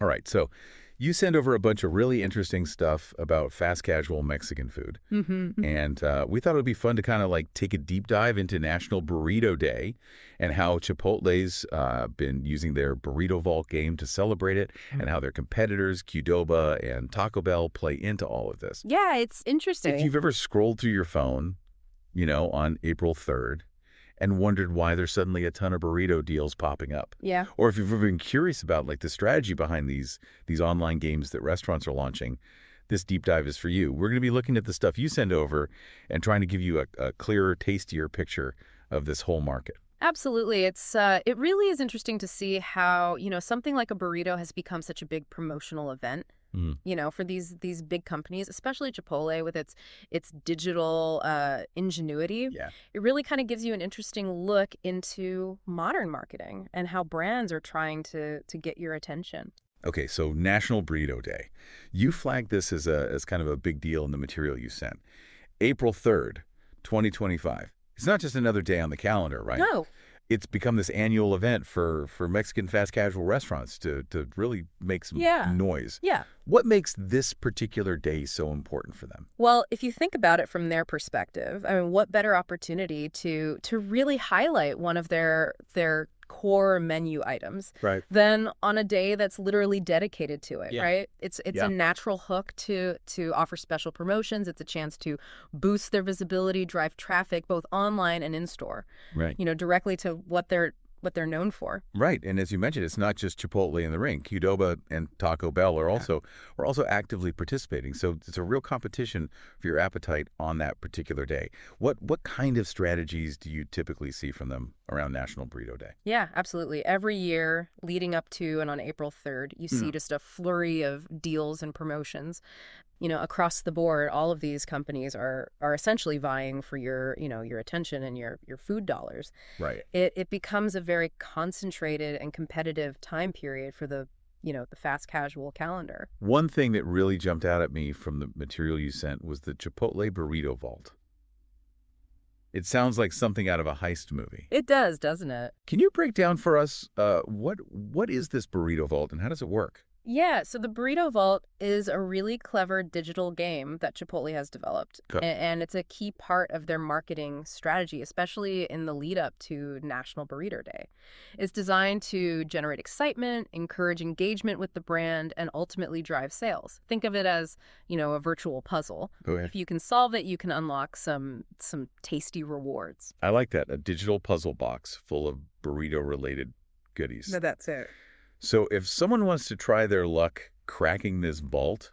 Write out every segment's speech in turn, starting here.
All right, so you send over a bunch of really interesting stuff about fast casual Mexican food. And we thought it would be fun to kind of like take a deep dive into National Burrito Day and how Chipotle's been using their Burrito Vault game to celebrate it and how their competitors, Qdoba and Taco Bell, play into all of this. Yeah, it's interesting. If you've ever scrolled through your phone, on April 3rd and wondered why there's suddenly a ton of burrito deals popping up. Yeah. Or if you've ever been curious about like the strategy behind these online games that restaurants are launching, this deep dive is for you. We're going to be looking at the stuff you send over and trying to give you a clearer, tastier picture of this whole market. Absolutely. It really is interesting to see how, something like a burrito has become such a big promotional event. For these big companies, especially Chipotle with its digital ingenuity. Yeah. It really kind of gives you an interesting look into modern marketing and how brands are trying to get your attention. Okay, so National Burrito Day. You flagged this as kind of a big deal in the material you sent. April 3rd, 2025. It's not just another day on the calendar, right? No. It's become this annual event for Mexican fast casual restaurants to really make some noise. Yeah. What makes this particular day so important for them? Well, if you think about it from their perspective, I mean, what better opportunity to really highlight one of their core menu items than on a day that's literally dedicated to it, right? It's a natural hook to offer special promotions. It's a chance to boost their visibility, drive traffic both online and in store. Right. Directly to what they're known for. Right. And as you mentioned, it's not just Chipotle in the ring. Qdoba and Taco Bell are also actively participating. So it's a real competition for your appetite on that particular day. What kind of strategies do you typically see from them around National Burrito Day? Yeah, absolutely. Every year leading up to and on April 3rd, you see just a flurry of deals and promotions. Across the board, all of these companies are essentially vying for your attention and your food dollars. Right. It becomes a very concentrated and competitive time period for the fast casual calendar. One thing that really jumped out at me from the material you sent was the Chipotle Burrito Vault. It sounds like something out of a heist movie. It does, doesn't it? Can you break down for us what is this Burrito Vault and how does it work? Yeah, so the Burrito Vault is a really clever digital game that Chipotle has developed. And it's a key part of their marketing strategy, especially in the lead up to National Burrito Day. It's designed to generate excitement, encourage engagement with the brand, and ultimately drive sales. Think of it as, a virtual puzzle. Go ahead. If you can solve it, you can unlock some tasty rewards. I like that. A digital puzzle box full of burrito-related goodies. No, that's it. So if someone wants to try their luck cracking this vault,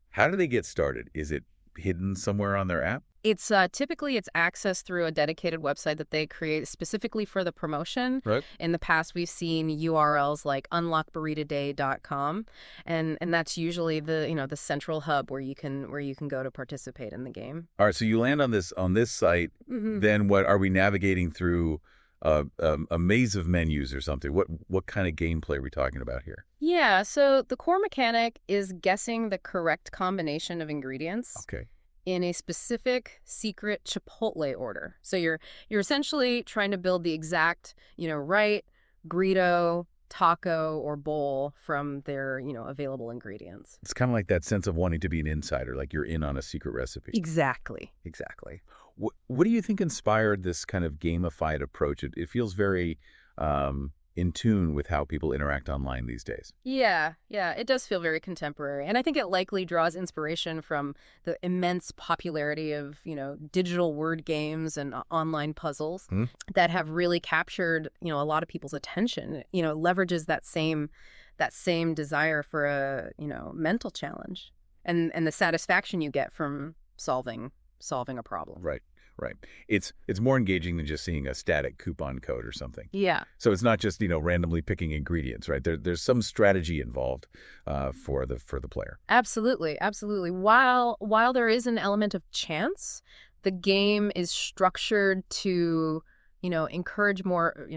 how do they get started? Is it hidden somewhere on their app? It's typically accessed through a dedicated website that they create specifically for the promotion. Right. In the past, we've seen URLs like unlockburritoday.com, and that's usually the central hub where you can go to participate in the game. All right, so you land on this site. Then what are we navigating through? A maze of menus or something. What kind of gameplay are we talking about here? Yeah, so the core mechanic is guessing the correct combination of ingredients. Okay. In a specific secret Chipotle order. So you're essentially trying to build the exact, right burrito, taco, or bowl from their, available ingredients. It's kind of like that sense of wanting to be an insider, like you're in on a secret recipe. Exactly. What do you think inspired this kind of gamified approach? It feels very in tune with how people interact online these days. Yeah, it does feel very contemporary. And I think it likely draws inspiration from the immense popularity of, digital word games and online puzzles that have really captured, a lot of people's attention. Leverages that same desire for a, mental challenge and the satisfaction you get from solving a problem. Right. It's more engaging than just seeing a static coupon code or something. Yeah. So it's not just, randomly picking ingredients, right? There's some strategy involved for the player. Absolutely. While there is an element of chance, the game is structured to, encourage more,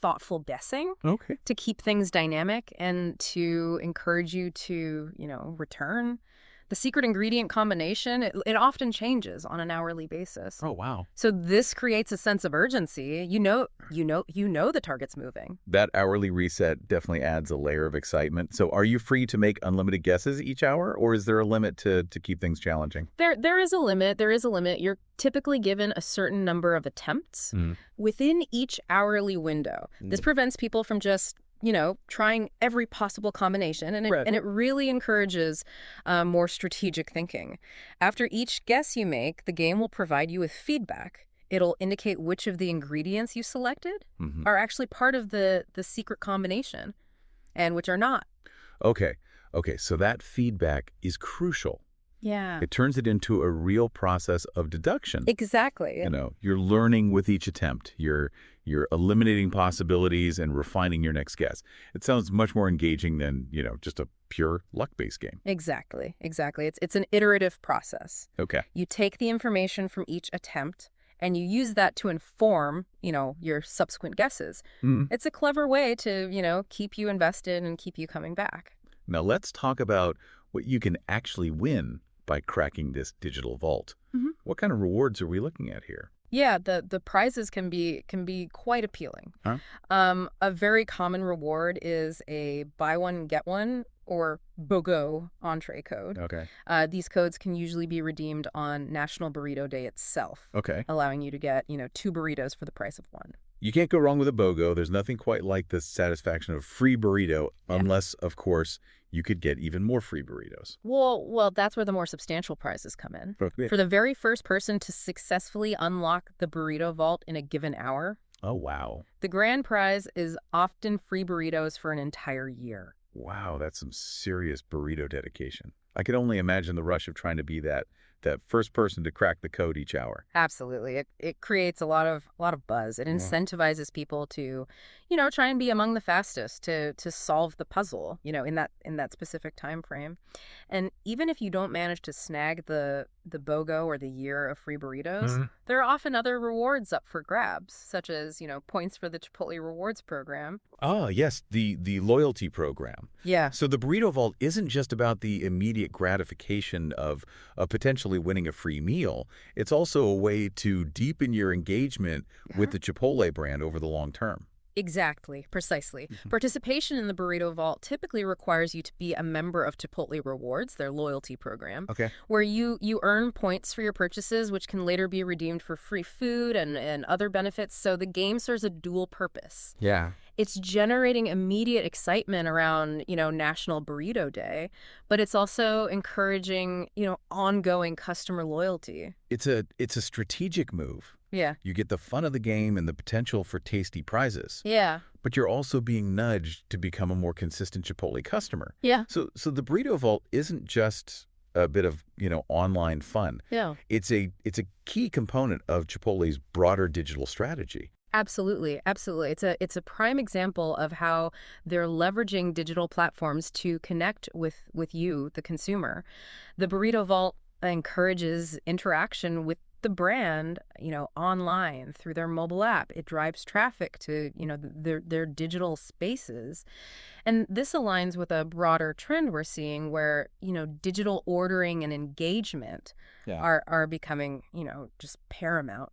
thoughtful guessing. Okay. To keep things dynamic and to encourage you to, return The secret ingredient combination, it often changes on an hourly basis. Oh, wow. So this creates a sense of urgency. You know the target's moving. That hourly reset definitely adds a layer of excitement. So are you free to make unlimited guesses each hour, or is there a limit to keep things challenging? There is a limit. There is a limit. You're typically given a certain number of attempts within each hourly window. This prevents people from just trying every possible combination, and it really encourages more strategic thinking. After each guess you make, the game will provide you with feedback. It'll indicate which of the ingredients you selected are actually part of the secret combination and which are not. Okay, so that feedback is crucial. Yeah. It turns it into a real process of deduction. Exactly. You're learning with each attempt. You're eliminating possibilities and refining your next guess. It sounds much more engaging than, just a pure luck-based game. Exactly. It's an iterative process. Okay. You take the information from each attempt and you use that to inform, your subsequent guesses. It's a clever way to, keep you invested and keep you coming back. Now let's talk about what you can actually win by cracking this digital vault. What kind of rewards are we looking at here? Yeah, the prizes can be quite appealing. Huh? A very common reward is a buy one get one or BOGO entree code. Okay. These codes can usually be redeemed on National Burrito Day itself. Okay. Allowing you to get 2 burritos for the price of 1. You can't go wrong with a BOGO. There's nothing quite like the satisfaction of free burrito, unless, of course, you could get even more free burritos. Well, that's where the more substantial prizes come in. Okay. For the very first person to successfully unlock the burrito vault in a given hour. Oh, wow. The grand prize is often free burritos for an entire year. Wow, that's some serious burrito dedication. I could only imagine the rush of trying to be that first person to crack the code each hour. Absolutely. It creates a lot of buzz. It incentivizes people to, try and be among the fastest to solve the puzzle, in that specific time frame. And even if you don't manage to snag the BOGO or the year of free burritos, there are often other rewards up for grabs, such as, points for the Chipotle Rewards program. Oh, yes, the loyalty program. Yeah. So the Burrito Vault isn't just about the immediate gratification of potentially winning a free meal. It's also a way to deepen your engagement with the Chipotle brand over the long term. Exactly. Precisely. Participation in the Burrito Vault typically requires you to be a member of Chipotle Rewards, their loyalty program, where you earn points for your purchases, which can later be redeemed for free food and other benefits. So the game serves a dual purpose. Yeah. It's generating immediate excitement around, National Burrito Day, but it's also encouraging, ongoing customer loyalty. It's a strategic move. Yeah. You get the fun of the game and the potential for tasty prizes. Yeah. But you're also being nudged to become a more consistent Chipotle customer. Yeah. So the Burrito Vault isn't just a bit of, online fun. Yeah. It's a key component of Chipotle's broader digital strategy. Absolutely. It's a prime example of how they're leveraging digital platforms to connect with you, the consumer. The Burrito Vault encourages interaction with the brand, online through their mobile app. It drives traffic to, their digital spaces. And this aligns with a broader trend we're seeing where, digital ordering and engagement are becoming, just paramount.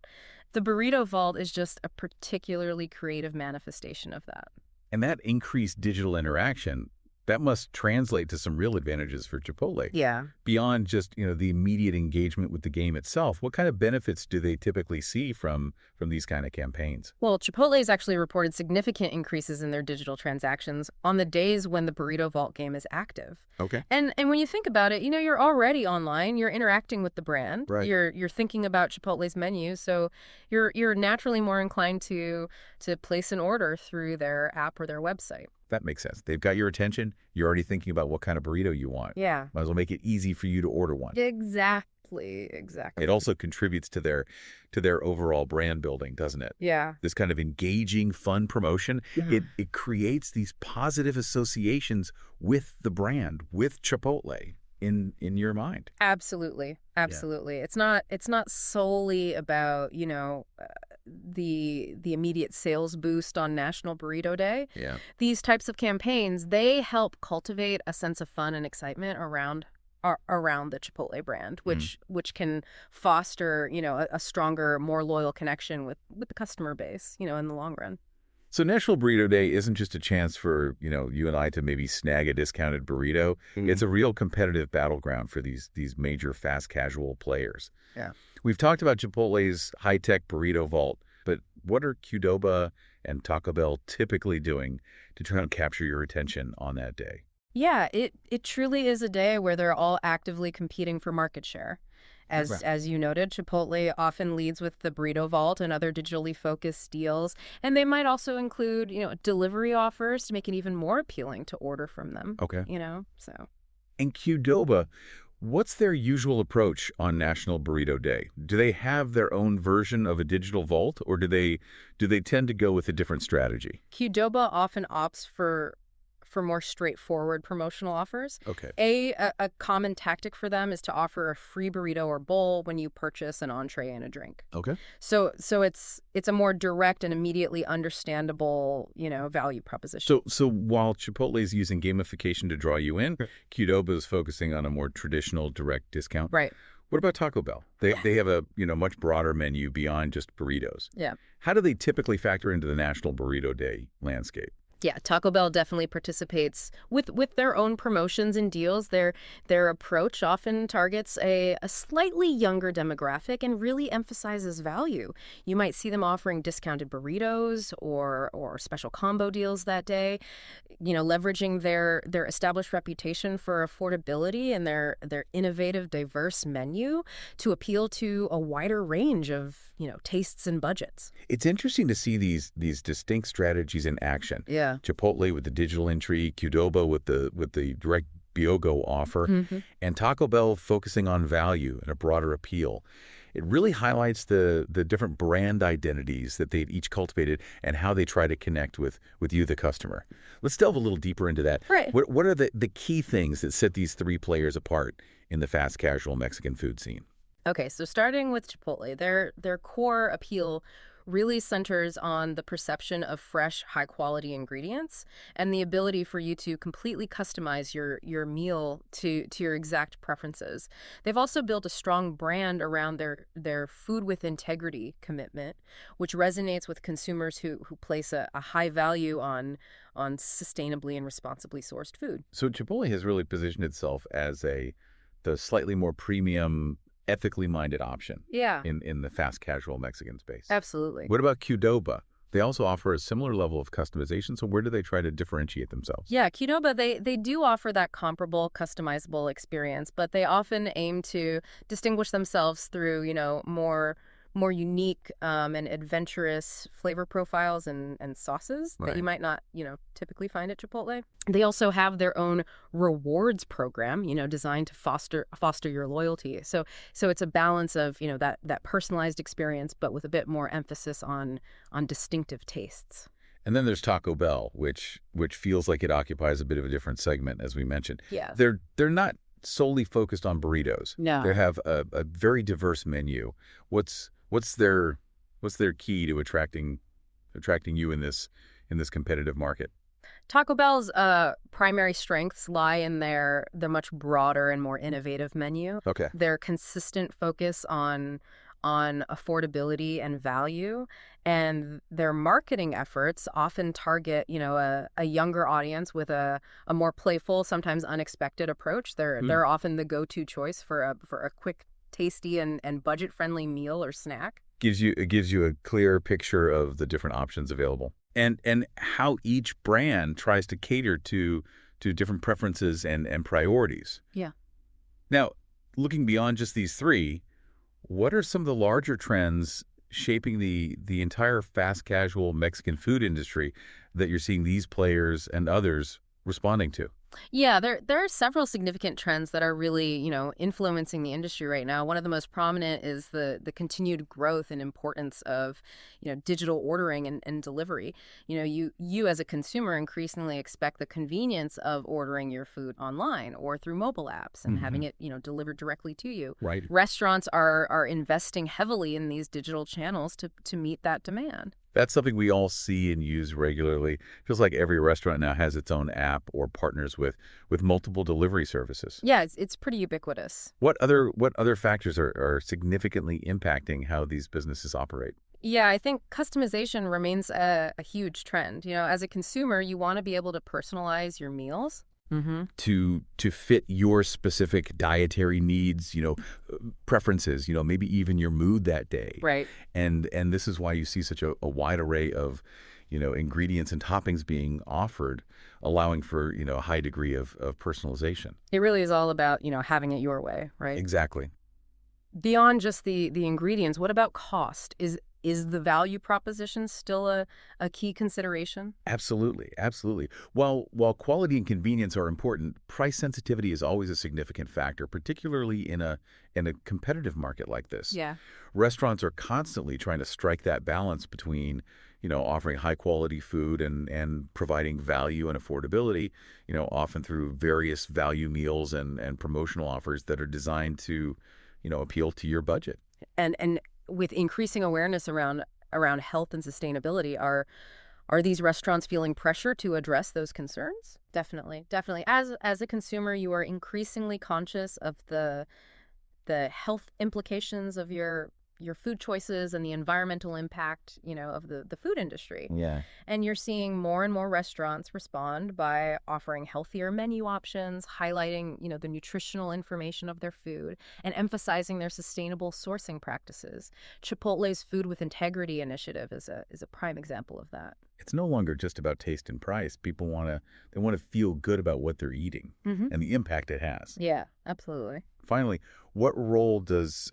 The Burrito Vault is just a particularly creative manifestation of that. And that increased digital interaction, that must translate to some real advantages for Chipotle. Yeah. Beyond just, the immediate engagement with the game itself, what kind of benefits do they typically see from these kind of campaigns? Well, Chipotle has actually reported significant increases in their digital transactions on the days when the Burrito Vault game is active. Okay. And when you think about it, you're already online, you're interacting with the brand, right. You're thinking about Chipotle's menu, so you're naturally more inclined to place an order through their app or their website. That makes sense. They've got your attention. You're already thinking about what kind of burrito you want. Yeah. Might as well make it easy for you to order one. Exactly. It also contributes to their overall brand building, doesn't it? Yeah. This kind of engaging, fun promotion, it creates these positive associations with the brand, with Chipotle in your mind. Absolutely. Yeah. It's not solely about, the immediate sales boost on National Burrito Day. Yeah. These types of campaigns, they help cultivate a sense of fun and excitement around around the Chipotle brand, Mm. which can foster, a stronger, more loyal connection with the customer base, in the long run. So National Burrito Day isn't just a chance for, you and I to maybe snag a discounted burrito. It's a real competitive battleground for these major fast casual players. Yeah. We've talked about Chipotle's high-tech burrito vault, but what are Qdoba and Taco Bell typically doing to try and capture your attention on that day? Yeah, it truly is a day where they're all actively competing for market share. As you noted, Chipotle often leads with the Burrito Vault and other digitally focused deals, and they might also include, delivery offers to make it even more appealing to order from them. Okay. So. And Qdoba, what's their usual approach on National Burrito Day? Do they have their own version of a digital vault, or do they tend to go with a different strategy? Qdoba often opts for more straightforward promotional offers. Okay. A common tactic for them is to offer a free burrito or bowl when you purchase an entree and a drink. Okay. So it's a more direct and immediately understandable, value proposition. So while Chipotle is using gamification to draw you in, Qdoba is focusing on a more traditional direct discount. Right. What about Taco Bell? They have a much broader menu beyond just burritos. Yeah. How do they typically factor into the National Burrito Day landscape? Yeah, Taco Bell definitely participates with their own promotions and deals. Their approach often targets a slightly younger demographic and really emphasizes value. You might see them offering discounted burritos or special combo deals that day, leveraging their established reputation for affordability and their innovative, diverse menu to appeal to a wider range of, tastes and budgets. It's interesting to see these distinct strategies in action. Yeah. Chipotle with the digital entry, Qdoba with the direct BioGo offer, and Taco Bell focusing on value and a broader appeal. It really highlights the different brand identities that they've each cultivated and how they try to connect with you, the customer. Let's delve a little deeper into that. Right. What are the key things that set these three players apart in the fast casual Mexican food scene? Okay, so starting with Chipotle, their core appeal really centers on the perception of fresh, high-quality ingredients and the ability for you to completely customize your meal to your exact preferences. They've also built a strong brand around their food with integrity commitment, which resonates with consumers who place a high value on sustainably and responsibly sourced food. So Chipotle has really positioned itself as the slightly more premium, ethically minded option in the fast casual Mexican space. Absolutely. What about Qdoba? They also offer a similar level of customization, so where do they try to differentiate themselves? Yeah, Qdoba, they do offer that comparable, customizable experience, but they often aim to distinguish themselves through, more unique and adventurous flavor profiles and sauces that you might not, typically find at Chipotle. They also have their own rewards program, designed to foster your loyalty. So it's a balance of, that personalized experience, but with a bit more emphasis on distinctive tastes. And then there's Taco Bell, which feels like it occupies a bit of a different segment, as we mentioned. Yes. They're not solely focused on burritos. No. They have a very diverse menu. What's their key to attracting you in this competitive market? Taco Bell's primary strengths lie in their much broader and more innovative menu. Okay. Their consistent focus on affordability and value, and their marketing efforts often target, a younger audience with a more playful, sometimes unexpected approach. They're often the go-to choice for a quick, tasty and budget-friendly meal or snack. It gives you a clear picture of the different options available and how each brand tries to cater to different preferences and priorities. Yeah. Now, looking beyond just these three, what are some of the larger trends shaping the entire fast casual Mexican food industry that you're seeing these players and others responding to? Yeah, there are several significant trends that are really, influencing the industry right now. One of the most prominent is the continued growth and importance of, digital ordering and delivery. You as a consumer increasingly expect the convenience of ordering your food online or through mobile apps and having it, delivered directly to you. Right. Restaurants are investing heavily in these digital channels to meet that demand. That's something we all see and use regularly. Feels like every restaurant now has its own app or partners with multiple delivery services. Yeah, it's pretty ubiquitous. What other factors are significantly impacting how these businesses operate? Yeah, I think customization remains a huge trend. As a consumer, you want to be able to personalize your meals. To fit your specific dietary needs, preferences, maybe even your mood that day. Right. And this is why you see such a wide array of, ingredients and toppings being offered, allowing for, a high degree of personalization. It really is all about, having it your way, right? Exactly. Beyond just the ingredients, what about cost? Is the value proposition still a key consideration? Absolutely, absolutely. While quality and convenience are important, price sensitivity is always a significant factor, particularly in a competitive market like this. Yeah. Restaurants are constantly trying to strike that balance between, offering high quality food and providing value and affordability, often through various value meals and promotional offers that are designed to, appeal to your budget. And with increasing awareness around health and sustainability, are these restaurants feeling pressure to address those concerns? Definitely. As a consumer, you are increasingly conscious of the health implications of your food choices and the environmental impact, of the food industry. Yeah. And you're seeing more and more restaurants respond by offering healthier menu options, highlighting, the nutritional information of their food, and emphasizing their sustainable sourcing practices. Chipotle's Food with Integrity initiative is a prime example of that. It's no longer just about taste and price. People want to feel good about what they're eating and the impact it has. Yeah, absolutely. Finally, what role does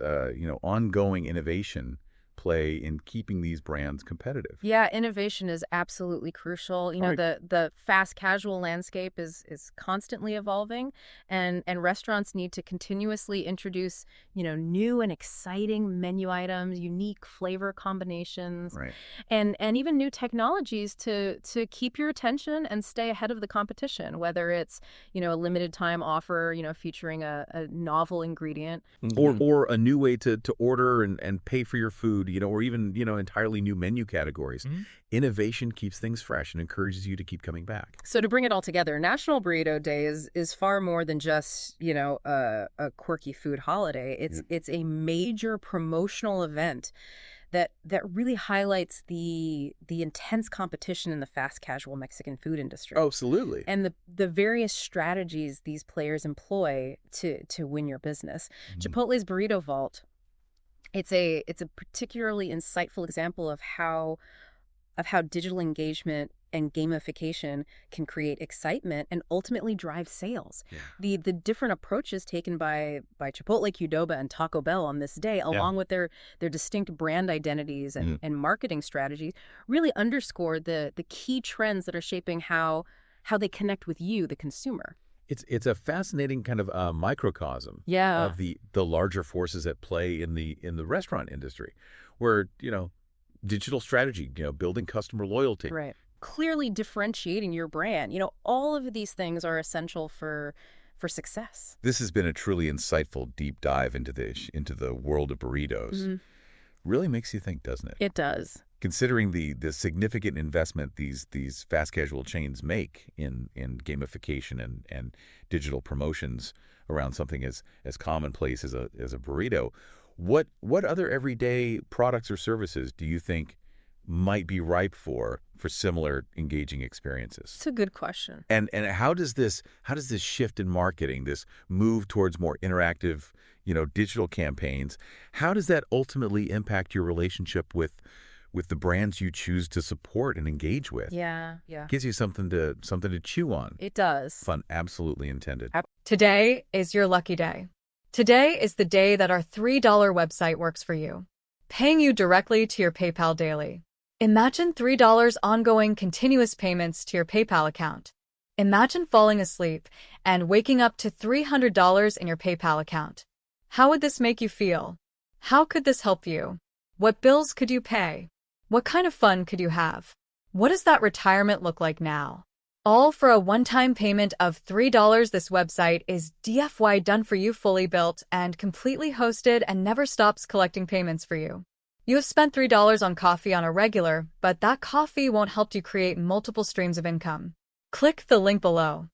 ongoing innovation play in keeping these brands competitive? Yeah, innovation is absolutely crucial. Right. The fast casual landscape is constantly evolving, and restaurants need to continuously introduce, new and exciting menu items, unique flavor combinations, Right. and even new technologies to keep your attention and stay ahead of the competition, whether it's, a limited time offer, featuring a novel ingredient. Or a new way to order and pay for your food, or even, entirely new menu categories. Innovation keeps things fresh and encourages you to keep coming back. So to bring it all together, National Burrito Day is far more than just, a quirky food holiday. It's a major promotional event that really highlights the intense competition in the fast casual Mexican food industry. Oh, absolutely. And the various strategies these players employ to win your business. Chipotle's Burrito Vault, it's a particularly insightful example of how digital engagement and gamification can create excitement and ultimately drive sales. Yeah. The different approaches taken by Chipotle, Qdoba, and Taco Bell on this day, along with their distinct brand identities and marketing strategies, really underscore the key trends that are shaping how they connect with you, the consumer. It's a fascinating kind of microcosm of the larger forces at play in the restaurant industry, where digital strategy, building customer loyalty, right, clearly differentiating your brand. All of these things are essential for success. This has been a truly insightful deep dive into the world of burritos. Really makes you think, doesn't it? It does. Considering the significant investment these fast casual chains make in gamification and digital promotions around something as commonplace as a burrito, what other everyday products or services do you think might be ripe for similar engaging experiences? It's a good question. And how does this shift in marketing, this move towards more interactive, digital campaigns, how does that ultimately impact your relationship with the brands you choose to support and engage with? Yeah. Gives you something to chew on. It does. Fun absolutely intended. Today is your lucky day. Today is the day that our $3 website works for you, paying you directly to your PayPal daily. Imagine $3 ongoing continuous payments to your PayPal account. Imagine falling asleep and waking up to $300 in your PayPal account. How would this make you feel? How could this help you? What bills could you pay? What kind of fun could you have? What does that retirement look like now? All for a one-time payment of $3. This website is DFY done for you, fully built and completely hosted, and never stops collecting payments for you. You have spent $3 on coffee on a regular, but that coffee won't help you create multiple streams of income. Click the link below.